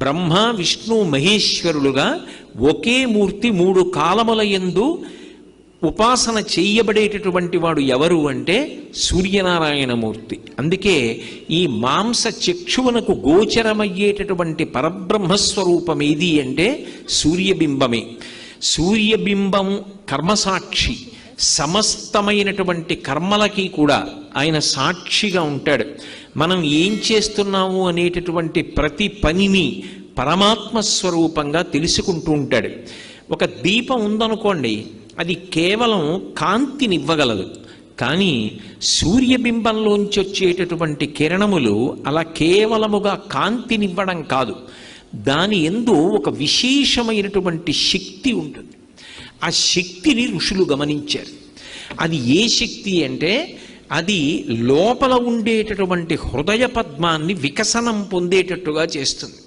బ్రహ్మ విష్ణు మహేశ్వరులుగా ఒకే మూర్తి 3 కాలముల యందు ఉపాసన చెయ్యబడేటటువంటి వాడు ఎవరు అంటే సూర్యనారాయణమూర్తి. అందుకే ఈ మాంస చక్షువునకు గోచరమయ్యేటటువంటి పరబ్రహ్మస్వరూపం ఏది అంటే సూర్యబింబమే. సూర్యబింబం కర్మసాక్షి, సమస్తమైనటువంటి కర్మలకి కూడా ఆయన సాక్షిగా ఉంటాడు. మనం ఏం చేస్తున్నాము అనేటటువంటి ప్రతి పనిని పరమాత్మ స్వరూపంగా తెలుసుకుంటూ ఉంటాడు. ఒక దీపం ఉందనుకోండి, అది కేవలం కాంతినివ్వగలదు, కానీ సూర్యబింబంలోంచి వచ్చేటటువంటి కిరణములు అలా కేవలముగా కాంతినివ్వడం కాదు, దాని యందు ఒక విశేషమైనటువంటి శక్తి ఉంటుంది. ఆ శక్తిని ఋషులు గమనించారు. అది ఏ శక్తి అంటే అది లోపల ఉండేటటువంటి హృదయ పద్మాన్ని వికసనం పొందేటట్టుగా చేస్తుంది.